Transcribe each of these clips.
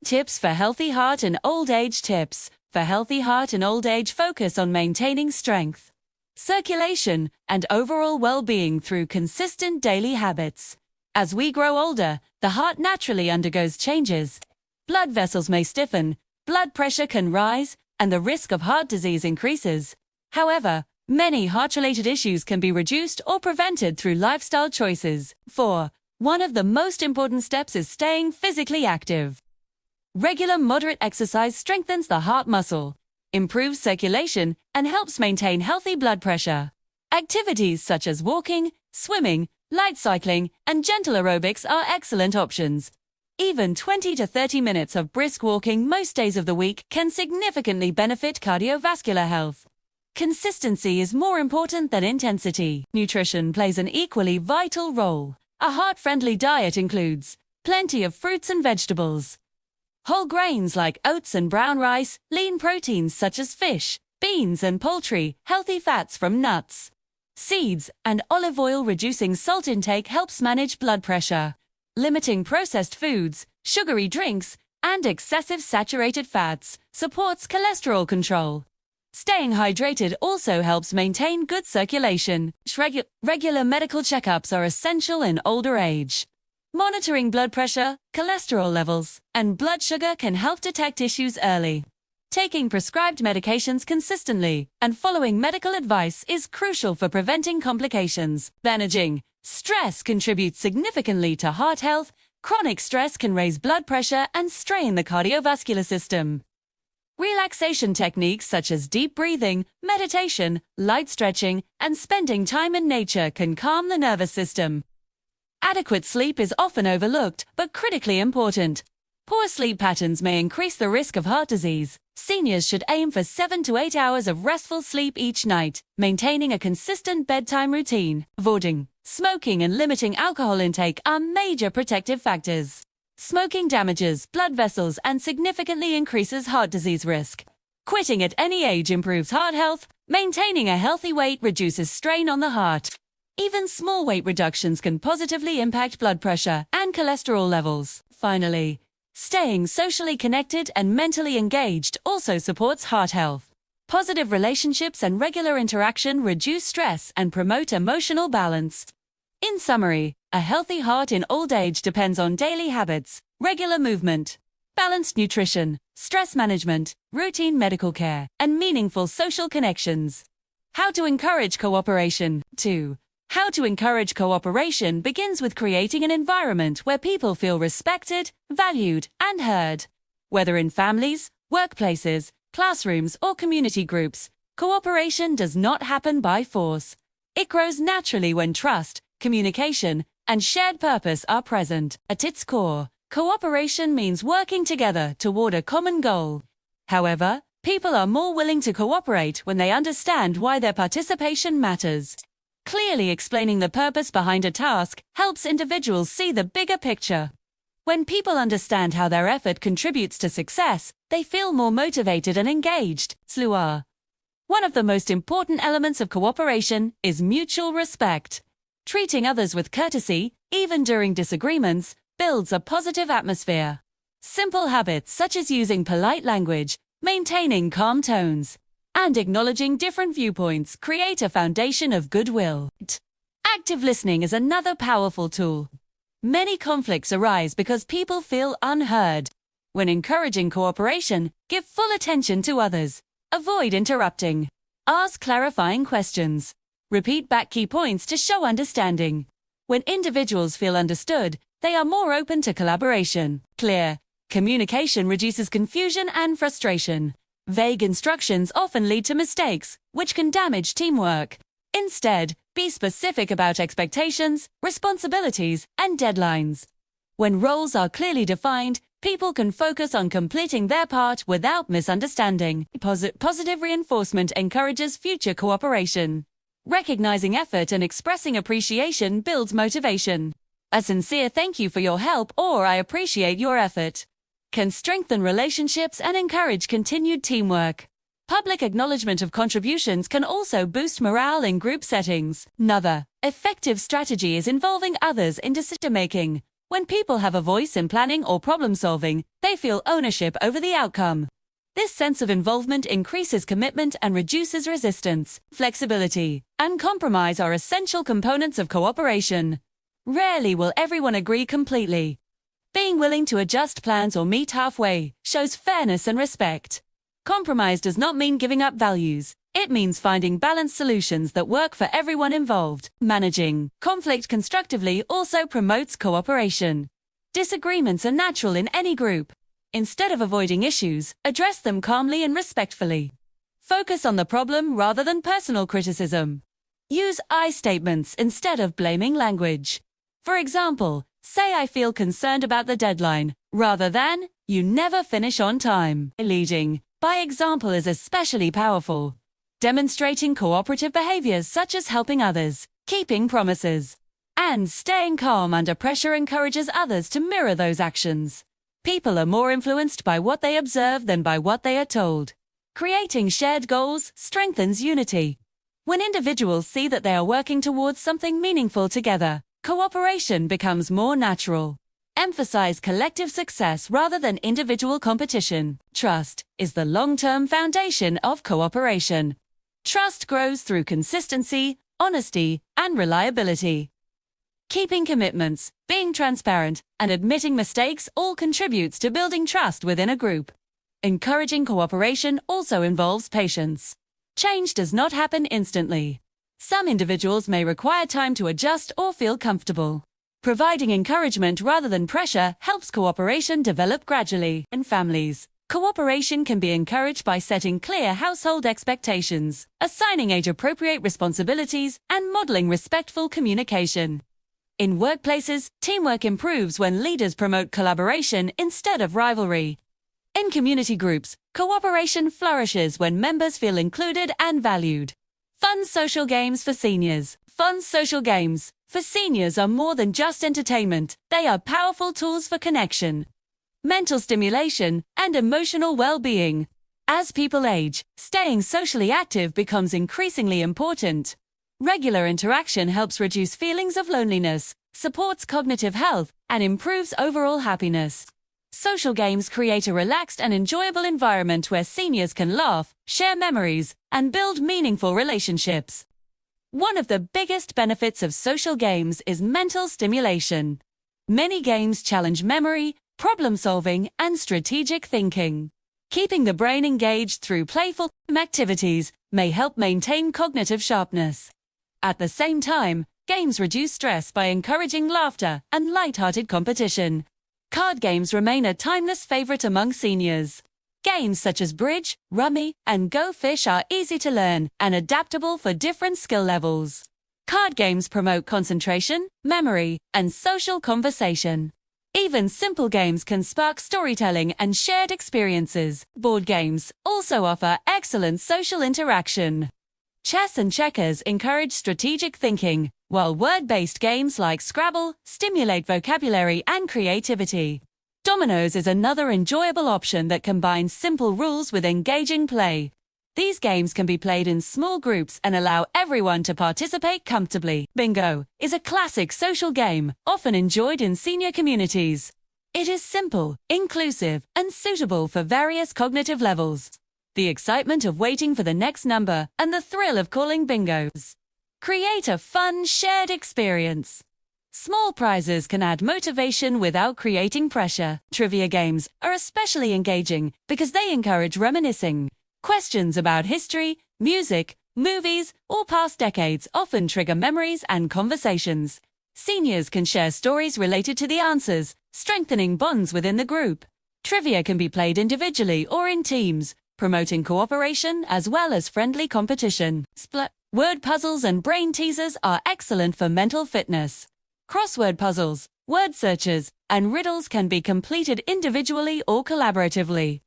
Tips for healthy heart and old age. Tips for healthy heart and old age focus on maintaining strength, circulation, and overall well-being through consistent daily habits. As we grow older, the heart naturally undergoes changes. Blood vessels may stiffen, blood pressure can rise, and the risk of heart disease increases. However, many heart-related issues can be reduced or prevented through lifestyle choices. 4. One of the most important steps is staying physically active. Regular moderate exercise strengthens the heart muscle, improves circulation, and helps maintain healthy blood pressure. Activities such as walking, swimming, light cycling, and gentle aerobics are excellent options. Even 20 to 30 minutes of brisk walking most days of the week can significantly benefit cardiovascular health. Consistency is more important than intensity. Nutrition plays an equally vital role. A heart-friendly diet includes plenty of fruits and vegetables, whole grains like oats and brown rice, lean proteins such as fish, beans and poultry, healthy fats from nuts, seeds, and olive oil. Reducing salt intake helps manage blood pressure. Limiting processed foods, sugary drinks, and excessive saturated fats supports cholesterol control. Staying hydrated also helps maintain good circulation. Regular medical checkups are essential in older age. Monitoring blood pressure, cholesterol levels, and blood sugar can help detect issues early. Taking prescribed medications consistently and following medical advice is crucial for preventing complications. Managing stress contributes significantly to heart health. Chronic stress can raise blood pressure and strain the cardiovascular system. Relaxation techniques such as deep breathing, meditation, light stretching, and spending time in nature can calm the nervous system. Adequate sleep is often overlooked, but critically important. Poor sleep patterns may increase the risk of heart disease. Seniors should aim for 7 to 8 hours of restful sleep each night, maintaining a consistent bedtime routine. Avoiding smoking and limiting alcohol intake are major protective factors. Smoking damages blood vessels and significantly increases heart disease risk. Quitting at any age improves heart health. Maintaining a healthy weight reduces strain on the heart. Even small weight reductions can positively impact blood pressure and cholesterol levels. Finally, staying socially connected and mentally engaged also supports heart health. Positive relationships and regular interaction reduce stress and promote emotional balance. In summary, a healthy heart in old age depends on daily habits, regular movement, balanced nutrition, stress management, routine medical care, and meaningful social connections. How to encourage cooperation. 2. How to encourage cooperation begins with creating an environment where people feel respected, valued, and heard. Whether in families, workplaces, classrooms, or community groups, cooperation does not happen by force. It grows naturally when trust, communication, and shared purpose are present. At its core, cooperation means working together toward a common goal. However, people are more willing to cooperate when they understand why their participation matters. Clearly explaining the purpose behind a task helps individuals see the bigger picture. When people understand how their effort contributes to success, they feel more motivated and engaged. Sluar. One of the most important elements of cooperation is mutual respect. Treating others with courtesy, even during disagreements, builds a positive atmosphere. Simple habits such as using polite language, maintaining calm tones, and acknowledging different viewpoints create a foundation of goodwill. Active listening is another powerful tool. Many conflicts arise because people feel unheard. When encouraging cooperation, give full attention to others. Avoid interrupting. Ask clarifying questions. Repeat back key points to show understanding. When individuals feel understood, they are more open to collaboration. Clear communication reduces confusion and frustration. Vague instructions often lead to mistakes, which can damage teamwork. Instead, be specific about expectations, responsibilities, and deadlines. When roles are clearly defined, people can focus on completing their part without misunderstanding. Positive reinforcement encourages future cooperation. Recognizing effort and expressing appreciation builds motivation. A sincere thank you for your help or I appreciate your effort can strengthen relationships and encourage continued teamwork. Public acknowledgement of contributions can also boost morale in group settings. Another effective strategy is involving others in decision-making. When people have a voice in planning or problem solving, they feel ownership over the outcome. This sense of involvement increases commitment and reduces resistance. Flexibility and compromise are essential components of cooperation. Rarely will everyone agree completely. Being willing to adjust plans or meet halfway shows fairness and respect. Compromise does not mean giving up values. It means finding balanced solutions that work for everyone involved. Managing conflict constructively also promotes cooperation. Disagreements are natural in any group. Instead of avoiding issues, address them calmly and respectfully. Focus on the problem rather than personal criticism. Use I statements instead of blaming language. For example, say I feel concerned about the deadline, rather than, you never finish on time. Leading by example is especially powerful. Demonstrating cooperative behaviors such as helping others, keeping promises, and staying calm under pressure encourages others to mirror those actions. People are more influenced by what they observe than by what they are told. Creating shared goals strengthens unity. When individuals see that they are working towards something meaningful together, cooperation becomes more natural. Emphasize collective success rather than individual competition. Trust is the long-term foundation of cooperation. Trust grows through consistency, honesty, and reliability. Keeping commitments, being transparent, and admitting mistakes all contributes to building trust within a group. Encouraging cooperation also involves patience. Change does not happen instantly. Some individuals may require time to adjust or feel comfortable. Providing encouragement rather than pressure helps cooperation develop gradually. In families, cooperation can be encouraged by setting clear household expectations, assigning age-appropriate responsibilities, and modeling respectful communication. In workplaces, teamwork improves when leaders promote collaboration instead of rivalry. In community groups, cooperation flourishes when members feel included and valued. Fun social games for seniors. Fun social games for seniors are more than just entertainment. They are powerful tools for connection, mental stimulation, and emotional well-being. As people age, staying socially active becomes increasingly important. Regular interaction helps reduce feelings of loneliness, supports cognitive health, and improves overall happiness. Social games create a relaxed and enjoyable environment where seniors can laugh, share memories, and build meaningful relationships. One of the biggest benefits of social games is mental stimulation. Many games challenge memory, problem-solving, and strategic thinking. Keeping the brain engaged through playful activities may help maintain cognitive sharpness. At the same time, games reduce stress by encouraging laughter and light-hearted competition. Card games remain a timeless favorite among seniors. Games such as Bridge, Rummy, and Go Fish are easy to learn and adaptable for different skill levels. Card games promote concentration, memory, and social conversation. Even simple games can spark storytelling and shared experiences. Board games also offer excellent social interaction. Chess and checkers encourage strategic thinking, while word-based games like Scrabble stimulate vocabulary and creativity. Dominoes is another enjoyable option that combines simple rules with engaging play. These games can be played in small groups and allow everyone to participate comfortably. Bingo is a classic social game, often enjoyed in senior communities. It is simple, inclusive, and suitable for various cognitive levels. The excitement of waiting for the next number and the thrill of calling bingos create a fun, shared experience. Small prizes can add motivation without creating pressure. Trivia games are especially engaging because they encourage reminiscing. Questions about history, music, movies, or past decades often trigger memories and conversations. Seniors can share stories related to the answers, strengthening bonds within the group. Trivia can be played individually or in teams, promoting cooperation as well as friendly competition. Word puzzles and brain teasers are excellent for mental fitness. Crossword puzzles, word searches, and riddles can be completed individually or collaboratively.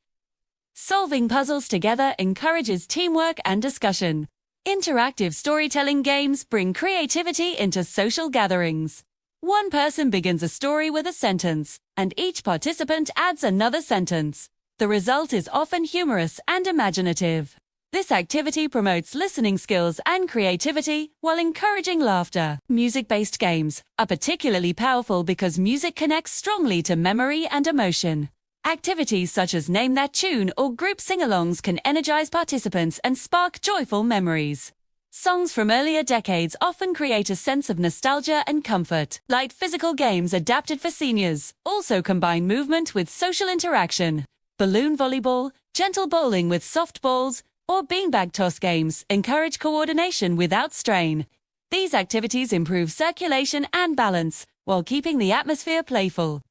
Solving puzzles together encourages teamwork and discussion. Interactive storytelling games bring creativity into social gatherings. One person begins a story with a sentence, and each participant adds another sentence. The result is often humorous and imaginative. This activity promotes listening skills and creativity while encouraging laughter. Music-based games are particularly powerful because music connects strongly to memory and emotion. Activities such as Name That Tune or group sing-alongs can energize participants and spark joyful memories. Songs from earlier decades often create a sense of nostalgia and comfort. Light physical games adapted for seniors also combine movement with social interaction. Balloon volleyball, gentle bowling with soft balls, or beanbag toss games encourage coordination without strain. These activities improve circulation and balance while keeping the atmosphere playful.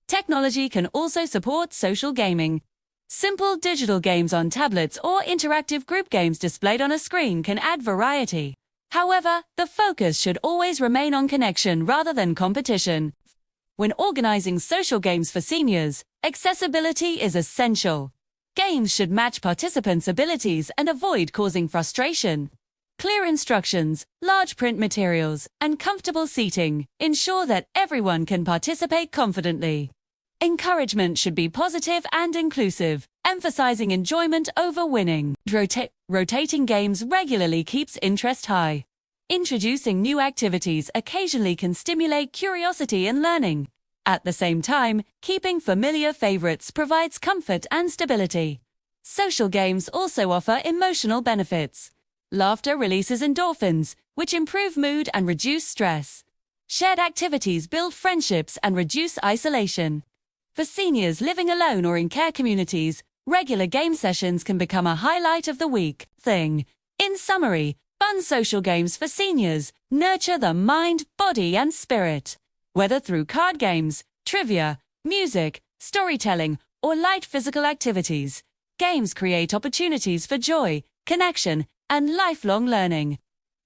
Technology can also support social gaming. Simple digital games on tablets or interactive group games displayed on a screen can add variety. However, the focus should always remain on connection rather than competition. When organizing social games for seniors, accessibility is essential. Games should match participants' abilities and avoid causing frustration. Clear instructions, large print materials, and comfortable seating ensure that everyone can participate confidently. Encouragement should be positive and inclusive, emphasizing enjoyment over winning. Rotating games regularly keeps interest high. Introducing new activities occasionally can stimulate curiosity and learning. At the same time, keeping familiar favorites provides comfort and stability. Social games also offer emotional benefits. Laughter releases endorphins, which improve mood and reduce stress. Shared activities build friendships and reduce isolation. For seniors living alone or in care communities, regular game sessions can become a highlight of the week. In summary, fun social games for seniors nurture the mind, body, and spirit. Whether through card games, trivia, music, storytelling, or light physical activities, games create opportunities for joy, connection, and lifelong learning.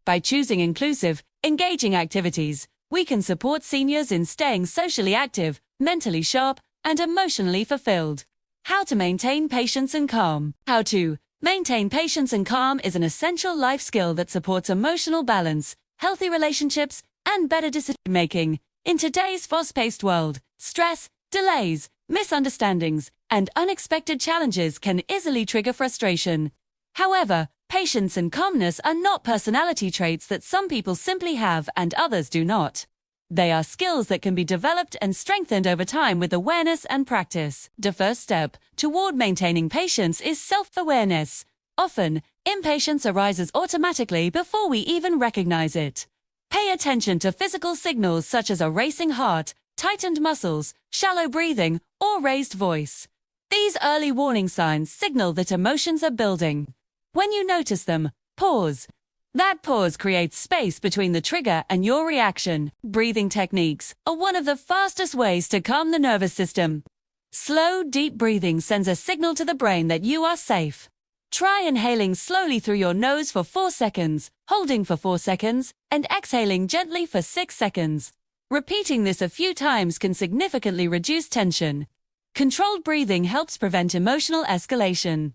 By choosing inclusive, engaging activities, we can support seniors in staying socially active, mentally sharp, and emotionally fulfilled. How to maintain patience and calm. How to maintain patience and calm is an essential life skill that supports emotional balance, healthy relationships, and better decision-making. In today's fast-paced world, stress, delays, misunderstandings, and unexpected challenges can easily trigger frustration. However, patience and calmness are not personality traits that some people simply have and others do not. They are skills that can be developed and strengthened over time with awareness and practice. The first step toward maintaining patience is self-awareness. Often, impatience arises automatically before we even recognize it. Pay attention to physical signals such as a racing heart, tightened muscles, shallow breathing, or raised voice. These early warning signs signal that emotions are building. When you notice them, pause. That pause creates space between the trigger and your reaction. Breathing techniques are one of the fastest ways to calm the nervous system. Slow, deep breathing sends a signal to the brain that you are safe. Try inhaling slowly through your nose for 4 seconds, holding for 4 seconds, and exhaling gently for 6 seconds. Repeating this a few times can significantly reduce tension. Controlled breathing helps prevent emotional escalation.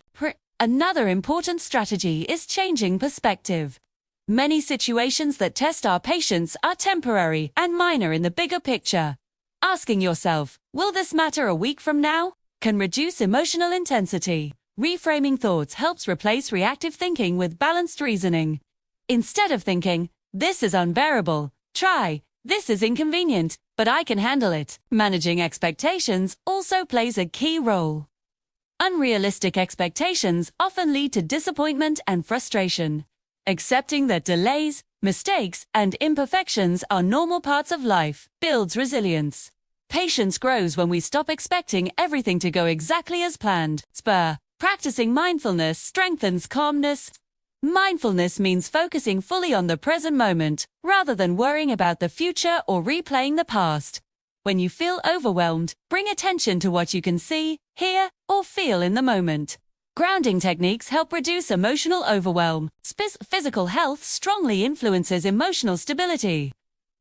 Another important strategy is changing perspective. Many situations that test our patience are temporary and minor in the bigger picture. Asking yourself, will this matter a week from now? Can reduce emotional intensity. Reframing thoughts helps replace reactive thinking with balanced reasoning. Instead of thinking, this is unbearable, try, this is inconvenient, but I can handle it. Managing expectations also plays a key role. Unrealistic expectations often lead to disappointment and frustration. Accepting that delays, mistakes, and imperfections are normal parts of life builds resilience. Patience grows when we stop expecting everything to go exactly as planned. Practicing mindfulness strengthens calmness. Mindfulness means focusing fully on the present moment, rather than worrying about the future or replaying the past. When you feel overwhelmed, bring attention to what you can see, hear, or feel in the moment. Grounding techniques help reduce emotional overwhelm. Physical health strongly influences emotional stability.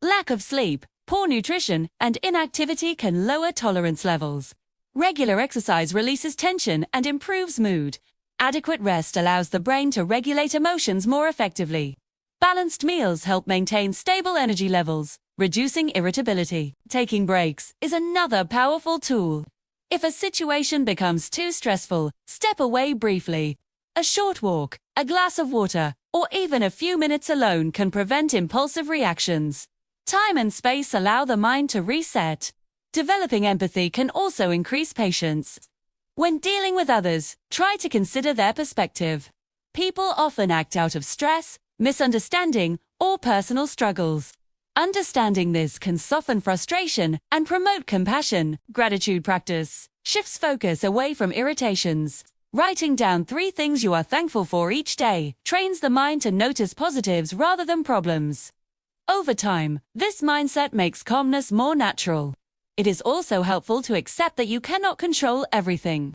Lack of sleep, poor nutrition, and inactivity can lower tolerance levels. Regular exercise releases tension and improves mood. Adequate rest allows the brain to regulate emotions more effectively. Balanced meals help maintain stable energy levels, reducing irritability. Taking breaks is another powerful tool. If a situation becomes too stressful, step away briefly. A short walk, A glass of water, or even a few minutes alone can prevent impulsive reactions. Time and space allow the mind to reset. Developing empathy can also increase patience. When dealing with others, try to consider their perspective. People often act out of stress, misunderstanding, or personal struggles. Understanding this can soften frustration and promote compassion. Gratitude practice shifts focus away from irritations. Writing down 3 things you are thankful for each day trains the mind to notice positives rather than problems. Over time, this mindset makes calmness more natural. It is also helpful to accept that you cannot control everything.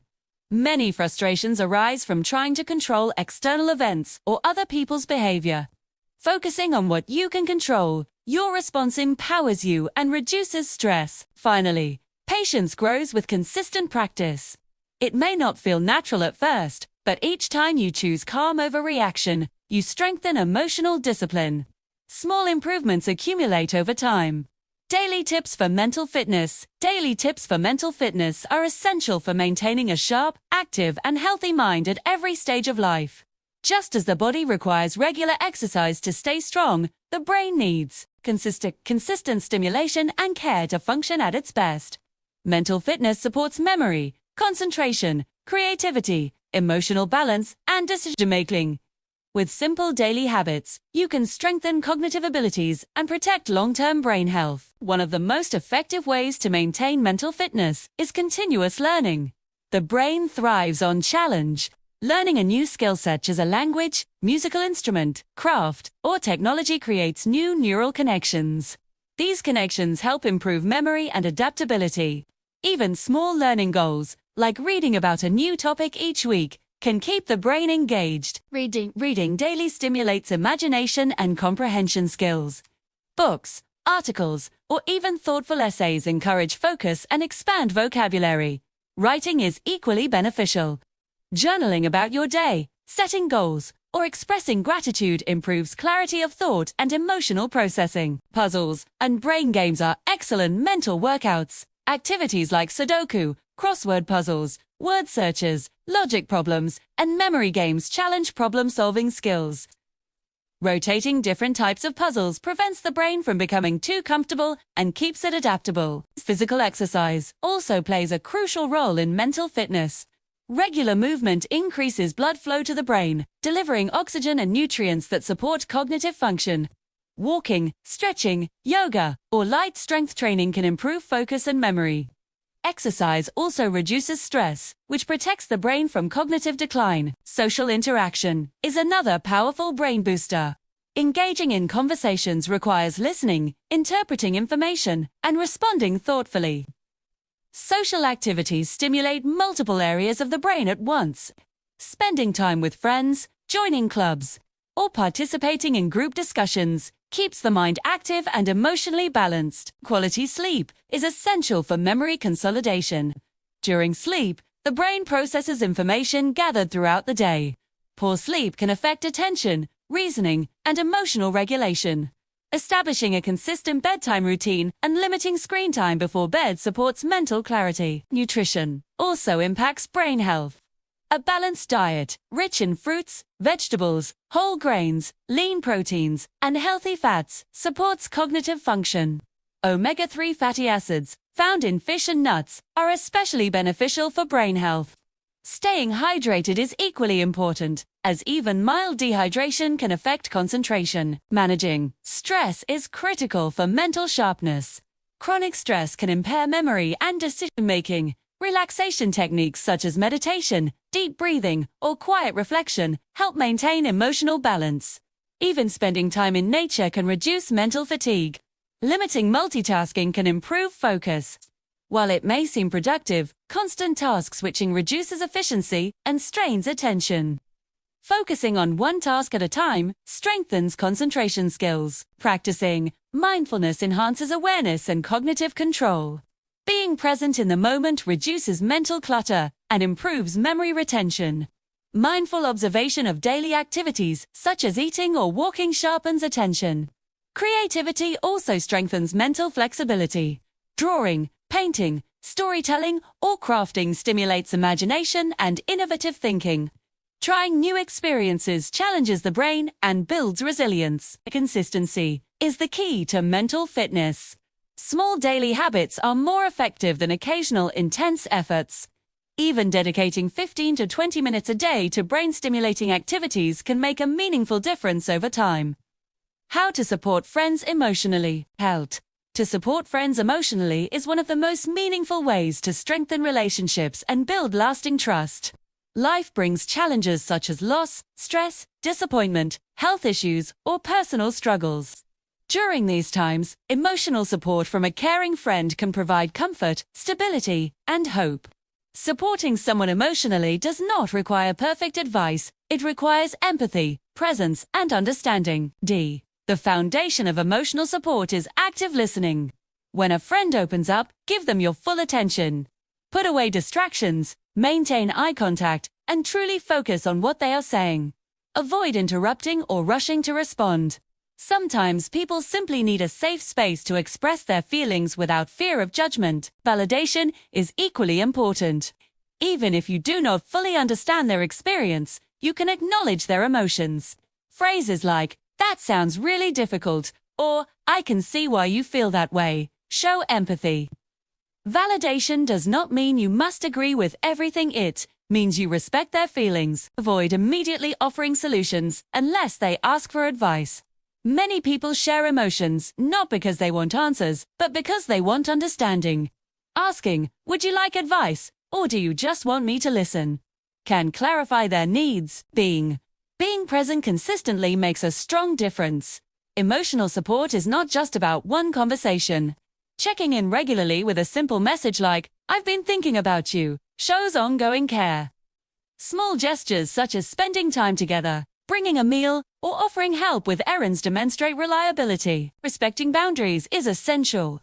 Many frustrations arise from trying to control external events or other people's behavior. Focusing on what you can control, your response empowers you and reduces stress. Finally, patience grows with consistent practice. It may not feel natural at first, but each time you choose calm over reaction, you strengthen emotional discipline. Small improvements accumulate over time. Daily tips for mental fitness. Daily tips for mental fitness are essential for maintaining a sharp, active, and healthy mind at every stage of life. Just as the body requires regular exercise to stay strong, the brain needs consistent stimulation and care to function at its best. Mental fitness supports memory, concentration, creativity, emotional balance, and decision-making. With simple daily habits, you can strengthen cognitive abilities and protect long-term brain health. One of the most effective ways to maintain mental fitness is continuous learning. The brain thrives on challenge. Learning a new skill such as a language, musical instrument, craft, or technology creates new neural connections. These connections help improve memory and adaptability. Even small learning goals, like reading about a new topic each week, can keep the brain engaged. Reading daily stimulates imagination and comprehension skills. Books, articles, or even thoughtful essays encourage focus and expand vocabulary. Writing is equally beneficial. Journaling about your day, setting goals, or expressing gratitude improves clarity of thought and emotional processing. Puzzles and brain games are excellent mental workouts. Activities like Sudoku, crossword puzzles, word searches, logic problems, and memory games challenge problem-solving skills. Rotating different types of puzzles prevents the brain from becoming too comfortable and keeps it adaptable. Physical exercise also plays a crucial role in mental fitness. Regular movement increases blood flow to the brain, delivering oxygen and nutrients that support cognitive function. Walking, stretching, yoga, or light strength training can improve focus and memory. Exercise also reduces stress, which protects the brain from cognitive decline. Social interaction is another powerful brain booster. Engaging in conversations requires listening, interpreting information, and responding thoughtfully. Social activities stimulate multiple areas of the brain at once. Spending time with friends, joining clubs, or participating in group discussions keeps the mind active and emotionally balanced. Quality sleep is essential for memory consolidation. During sleep, the brain processes information gathered throughout the day. Poor sleep can affect attention, reasoning, and emotional regulation. Establishing a consistent bedtime routine and limiting screen time before bed supports mental clarity. Nutrition also impacts brain health. A balanced diet, rich in fruits, vegetables, whole grains, lean proteins, and healthy fats, supports cognitive function. Omega-3 fatty acids, found in fish and nuts, are especially beneficial for brain health. Staying hydrated is equally important, as even mild dehydration can affect concentration. Managing stress is critical for mental sharpness. Chronic stress can impair memory and decision-making. Relaxation techniques such as meditation, deep breathing, or quiet reflection help maintain emotional balance. Even spending time in nature can reduce mental fatigue. Limiting multitasking can improve focus. While it may seem productive, constant task switching reduces efficiency and strains attention. Focusing on one task at a time strengthens concentration skills. Practicing mindfulness enhances awareness and cognitive control. Being present in the moment reduces mental clutter and improves memory retention. Mindful observation of daily activities, such as eating or walking, sharpens attention. Creativity also strengthens mental flexibility. Drawing, painting, storytelling, or crafting stimulates imagination and innovative thinking. Trying new experiences challenges the brain and builds resilience. Consistency is the key to mental fitness. Small daily habits are more effective than occasional intense efforts. Even dedicating 15 to 20 minutes a day to brain-stimulating activities can make a meaningful difference over time. How to support friends emotionally. Health. To support friends emotionally is one of the most meaningful ways to strengthen relationships and build lasting trust. Life brings challenges such as loss, stress, disappointment, health issues, or personal struggles. During these times, emotional support from a caring friend can provide comfort, stability, and hope. Supporting someone emotionally does not require perfect advice. It requires empathy, presence, and understanding. D. The foundation of emotional support is active listening. When a friend opens up, give them your full attention. Put away distractions, maintain eye contact, and truly focus on what they are saying. Avoid interrupting or rushing to respond. Sometimes people simply need a safe space to express their feelings without fear of judgment. Validation is equally important. Even if you do not fully understand their experience, you can acknowledge their emotions. Phrases like, "That sounds really difficult," or "I can see why you feel that way," show empathy. Validation does not mean you must agree with everything. It means you respect their feelings. Avoid immediately offering solutions unless they ask for advice. Many people share emotions not because they want answers, but because they want understanding. Asking, "Would you like advice?" or "Do you just want me to listen?" can clarify their needs. Being present consistently makes a strong difference. Emotional support is not just about one conversation. Checking in regularly with a simple message like, "I've been thinking about you," shows ongoing care. Small gestures such as spending time together, bringing a meal, or offering help with errands demonstrate reliability. Respecting boundaries is essential.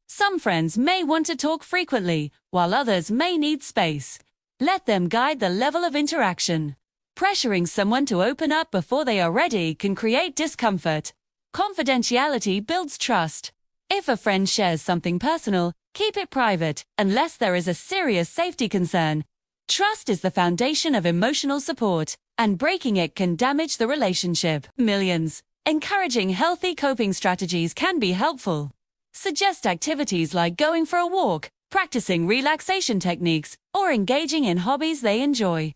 Some friends may want to talk frequently, while others may need space. Let them guide the level of interaction. Pressuring someone to open up before they are ready can create discomfort. Confidentiality builds trust. If a friend shares something personal, keep it private, unless there is a serious safety concern. Trust is the foundation of emotional support, and breaking it can damage the relationship. Millions. Encouraging healthy coping strategies can be helpful. Suggest activities like going for a walk, practicing relaxation techniques, or engaging in hobbies they enjoy.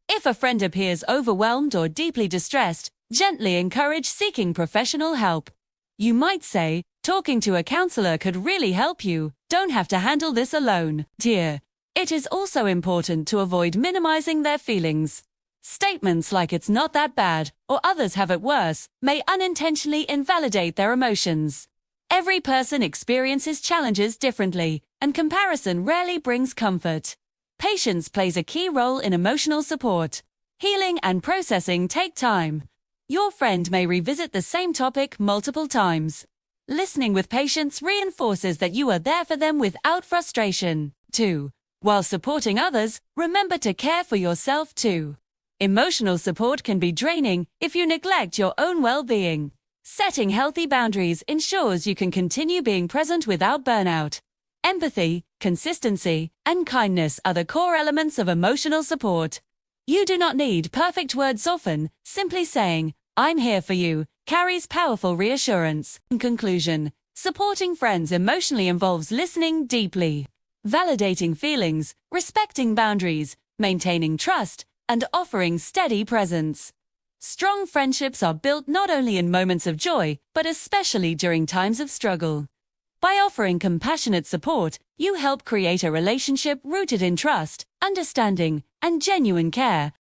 If a friend appears overwhelmed or deeply distressed, gently encourage seeking professional help. You might say, "Talking to a counselor could really help you. Don't have to handle this alone." Dear. It is also important to avoid minimizing their feelings. Statements like "It's not that bad," or "Others have it worse," may unintentionally invalidate their emotions. Every person experiences challenges differently, and comparison rarely brings comfort. Patience plays a key role in emotional support. Healing and processing take time. Your friend may revisit the same topic multiple times. Listening with patience reinforces that you are there for them without frustration. 2. While supporting others, remember to care for yourself too. Emotional support can be draining if you neglect your own well-being. Setting healthy boundaries ensures you can continue being present without burnout. Empathy, consistency, and kindness are the core elements of emotional support. You do not need perfect words often. Simply saying, "I'm here for you," carries powerful reassurance. In conclusion, supporting friends emotionally involves listening deeply, validating feelings, respecting boundaries, maintaining trust, and offering steady presence. Strong friendships are built not only in moments of joy, but especially during times of struggle. By offering compassionate support, you help create a relationship rooted in trust, understanding, and genuine care,